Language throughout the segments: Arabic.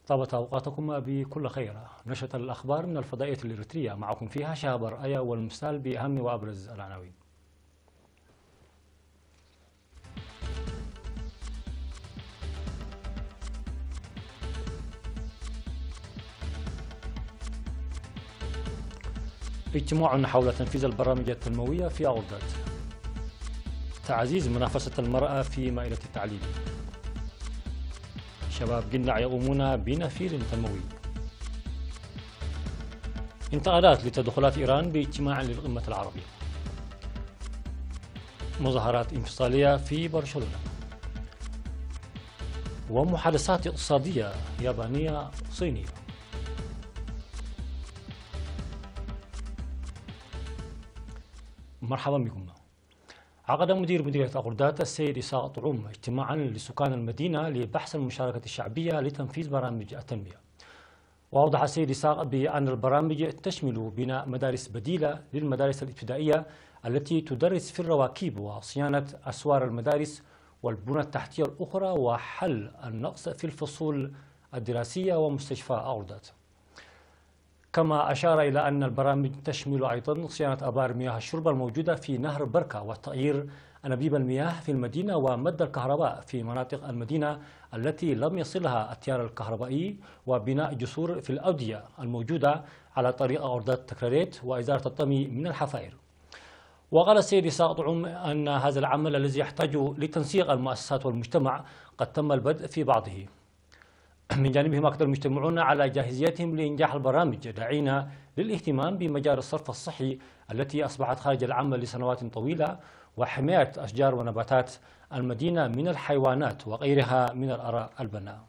طابت أوقاتكم بكل خير. نشرة الأخبار من الفضائية الإريترية، معكم فيها شهاب رأية والمستال بأهم وأبرز العناوين. اجتماع حول تنفيذ البرامج التنموية في أغردات. تعزيز منافسة المرأة في مائدة التعليم. شباب قناع يقومون بنفير تنموي. انتقادات لتدخلات إيران باجتماع للقمة العربية. مظاهرات انفصالية في برشلونة. ومحادثات اقتصادية يابانية صينية. مرحبا بكم. عقد مديرية أغردات السيد إسحاق طعوم اجتماعا لسكان المدينة لبحث المشاركة الشعبية لتنفيذ برامج التنمية. وأوضح السيد إسحاق بأن البرامج تشمل بناء مدارس بديلة للمدارس الابتدائية التي تدرس في الرواكب وصيانة أسوار المدارس والبنى التحتية الأخرى وحل النقص في الفصول الدراسية ومستشفى أغردات. كما أشار إلى أن البرامج تشمل أيضا صيانة آبار مياه الشرب الموجودة في نهر بركة وتغيير أنابيب المياه في المدينة ومد الكهرباء في مناطق المدينة التي لم يصلها التيار الكهربائي وبناء جسور في الأودية الموجودة على طريق أغردات تكراريت وإزالة الطمي من الحفائر. وقال السيد إسحاق طعوم أن هذا العمل الذي يحتاج لتنسيق المؤسسات والمجتمع قد تم البدء في بعضه. من جانبهم أكد المجتمعون على جاهزيتهم لإنجاح البرامج داعين للاهتمام بمجال الصرف الصحي التي أصبحت خارج العمل لسنوات طويلة وحماية أشجار ونباتات المدينة من الحيوانات وغيرها من الآراء البناء.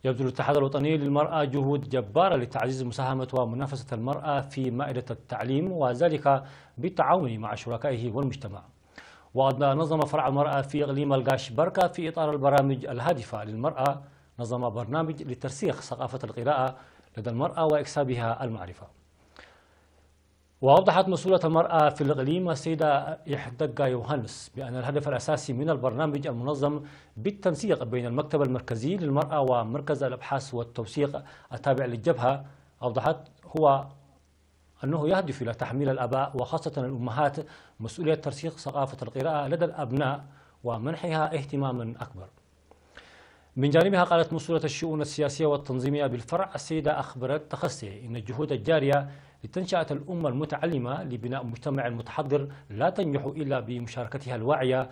يبذل الاتحاد الوطني للمرأة جهود جبارة لتعزيز مساهمة ومنافسة المرأة في مائدة التعليم وذلك بالتعاون مع شركائه والمجتمع. وقد نظم فرع المرأة في إقليم القاش بركة في إطار البرامج الهادفة للمرأة نظم برنامج لترسيخ ثقافة القراءة لدى المرأة وإكسابها المعرفة. وأوضحت مسؤولة المرأة في الإقليم السيدة يحدقة يوهانس بأن الهدف الأساسي من البرنامج المنظم بالتنسيق بين المكتب المركزي للمرأة ومركز الأبحاث والتوثيق التابع للجبهة أوضحت هو أنه يهدف إلى تحميل الآباء وخاصة الأمهات مسؤولية ترسيخ ثقافة القراءة لدى الأبناء ومنحها اهتماما أكبر. من جانبها قالت مسؤولة الشؤون السياسية والتنظيمية بالفرع السيدة أخبرت تخسي إن الجهود الجارية لتنشئة الأمة المتعلمة لبناء مجتمع متحضر لا تنجح إلا بمشاركتها الواعية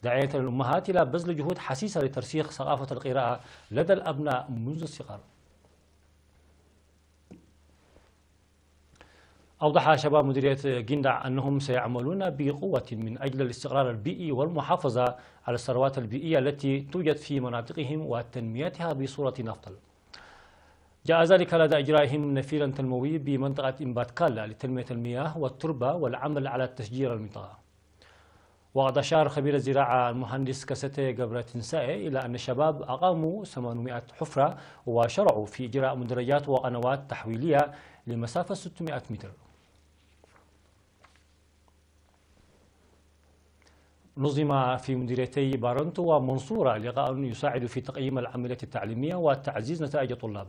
داعية الأمهات إلى بذل جهود حسيسة لترسيخ ثقافة القراءة لدى الأبناء منذ الصغر. أوضح شباب مديرية قندع أنهم سيعملون بقوة من أجل الاستقرار البيئي والمحافظة على الثروات البيئية التي توجد في مناطقهم وتنميتها بصورة أفضل. جاء ذلك لدى إجرائهم نفير تنموي بمنطقة إمبات كالا لتنمية المياه والتربة والعمل على تشجير المنطقة. وقد أشار خبير الزراعة المهندس كاسيتي جبراتنسائي إلى أن الشباب أقاموا 800 حفرة وشرعوا في إجراء مدرجات وقنوات تحويلية لمسافة 600 متر. نظم في مديريتي بارنتو ومنصورة لقاء يساعد في تقييم العملية التعليمية وتعزيز نتائج الطلاب.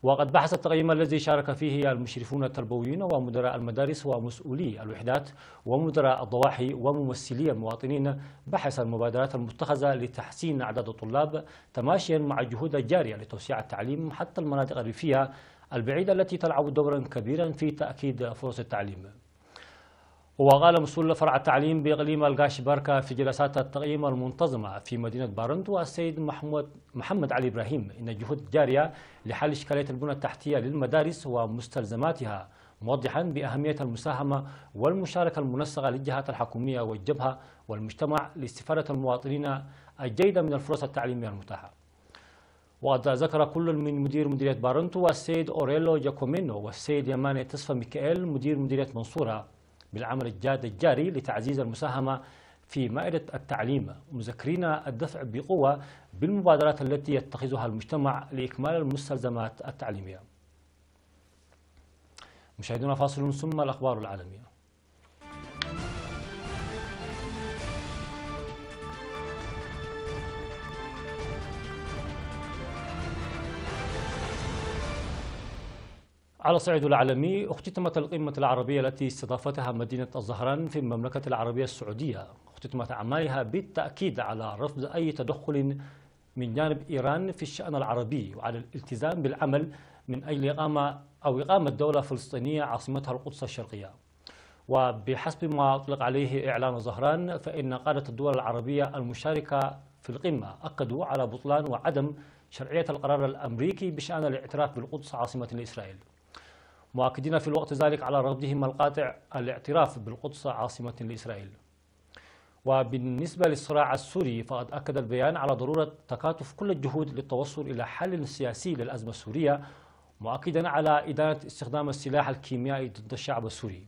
وقد بحث التقييم الذي شارك فيه المشرفون التربويين ومدراء المدارس ومسؤولي الوحدات ومدراء الضواحي وممثلي المواطنين بحث المبادرات المتخذة لتحسين أعداد الطلاب تماشيا مع الجهود الجارية لتوسيع التعليم حتى المناطق الريفية البعيدة التي تلعب دورا كبيرا في تأكيد فرص التعليم. وقال مسؤول فرع التعليم بإقليم القاش بركة في جلسات التقييم المنتظمة في مدينة بارنتو السيد محمد علي إبراهيم إن الجهود جارية لحل إشكالية البنى التحتية للمدارس ومستلزماتها، موضحا بأهمية المساهمة والمشاركة المنسقة للجهات الحكومية والجبهة والمجتمع لاستفادة المواطنين الجيدة من الفرص التعليمية المتاحة. وقد ذكر كل من مدير مديرية بارنتو والسيد أوريلو جاكومينو والسيد يماني تصفى ميكائيل مدير مديرية منصورة بالعمل الجاد الجاري لتعزيز المساهمة في مائدة التعليم، مذكرين الدفع بقوة بالمبادرات التي يتخذها المجتمع لإكمال المستلزمات التعليمية. مشاهدونا فاصل ثم الأخبار العالمية. على الصعيد العالمي، اختتمت القمة العربية التي استضافتها مدينة الزهران في المملكة العربية السعودية. اختتمت أعمالها بالتأكيد على رفض أي تدخل من جانب إيران في الشأن العربي، وعلى الالتزام بالعمل من أجل إقامة دولة فلسطينية عاصمتها القدس الشرقية. وبحسب ما أطلق عليه إعلان زهران، فإن قادة الدول العربية المشاركة في القمة أكدوا على بطلان وعدم شرعية القرار الأمريكي بشأن الاعتراف بالقدس عاصمة لإسرائيل، مؤكدين في الوقت ذلك على رفضهم القاطع الاعتراف بالقدس عاصمة لإسرائيل. وبالنسبة للصراع السوري، فقد أكد البيان على ضرورة تكاتف كل الجهود للتوصل إلى حل سياسي للأزمة السورية، مؤكدا على إدانة استخدام السلاح الكيميائي ضد الشعب السوري.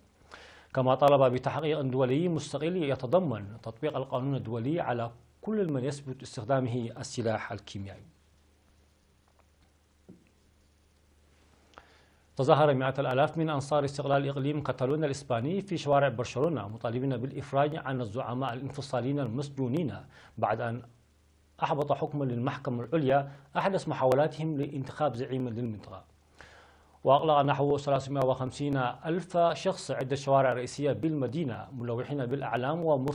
كما طالب بتحقيق دولي مستقل يتضمن تطبيق القانون الدولي على كل من يثبت استخدامه السلاح الكيميائي. تظاهر مئات الآلاف من أنصار استقلال إقليم كاتالونيا الإسباني في شوارع برشلونة مطالبين بالإفراج عن الزعماء الانفصاليين المسجونين بعد أن أحبط حكما للمحكمة العليا أحدث محاولاتهم لانتخاب زعيم للمنطقة. وأغلق نحو 350 ألف شخص عدة شوارع رئيسية بالمدينة ملوحين بالأعلام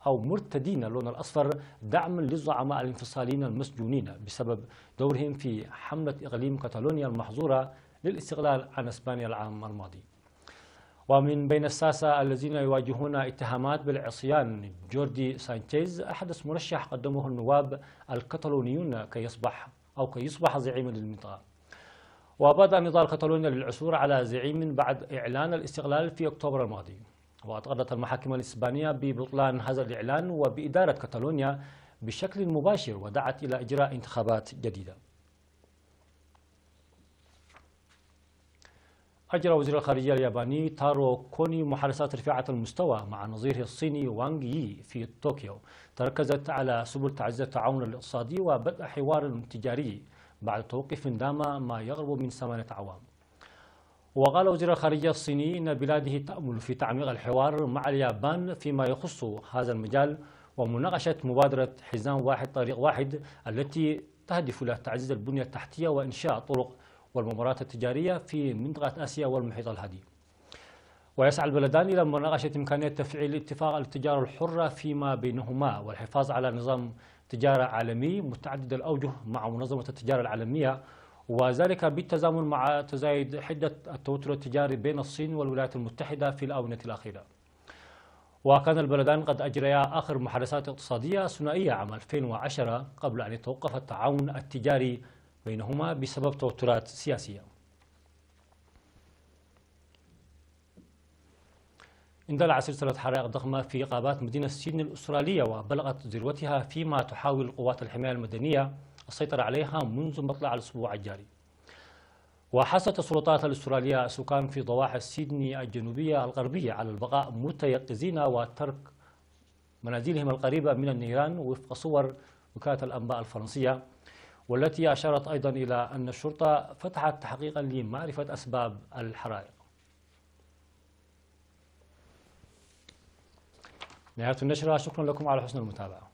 مرتدين اللون الأصفر دعما للزعماء الانفصاليين المسجونين بسبب دورهم في حملة إقليم كاتالونيا المحظورة للاستقلال عن إسبانيا العام الماضي. ومن بين الساسة الذين يواجهون اتهامات بالعصيان جوردي سانشيز، أحدث مرشح قدمه النواب الكتالونيون كي يصبح زعيما للمنطقة. وبدأ نضال كاتالونيا للعثور على زعيم بعد إعلان الاستقلال في أكتوبر الماضي. وأطردت المحاكم الإسبانية ببطلان هذا الإعلان وبإدارة كاتالونيا بشكل مباشر، ودعت إلى إجراء انتخابات جديدة. أجرى وزير الخارجية الياباني تارو كوني محادثات رفيعة المستوى مع نظيره الصيني وانغ يي في طوكيو، تركزت على سبل تعزيز التعاون الاقتصادي وبدء حوار تجاري بعد توقف دام ما يقرب من 8 أعوام. وقال وزير الخارجية الصيني إن بلاده تأمل في تعميق الحوار مع اليابان فيما يخص هذا المجال ومناقشة مبادرة حزام واحد طريق واحد التي تهدف إلى تعزيز البنية التحتية وإنشاء طرق والممرات التجارية في منطقة آسيا والمحيط الهادي. ويسعى البلدان إلى مناقشة إمكانية تفعيل اتفاق التجارة الحرة فيما بينهما والحفاظ على نظام تجارة عالمي متعدد الأوجه مع منظمة التجارة العالمية، وذلك بالتزامن مع تزايد حدة التوتر التجاري بين الصين والولايات المتحدة في الآونة الأخيرة. وكان البلدان قد أجريا آخر محادثات اقتصادية ثنائية عام 2010 قبل أن يتوقف التعاون التجاري بينهما بسبب توترات سياسية. اندلع سلسلة حرائق ضخمة في غابات مدينة سيدني الأسترالية، وبلغت ذروتها فيما تحاول قوات الحماية المدنية السيطرة عليها منذ مطلع الأسبوع الجاري. وحثت السلطات الأسترالية السكان في ضواحي سيدني الجنوبية الغربية على البقاء متيقظين وترك منازلهم القريبة من النيران وفق صور وكالة الأنباء الفرنسية، والتي أشارت أيضا إلى أن الشرطة فتحت تحقيقا لمعرفة أسباب الحرائق. نهاية النشرة، شكرا لكم على حسن المتابعة.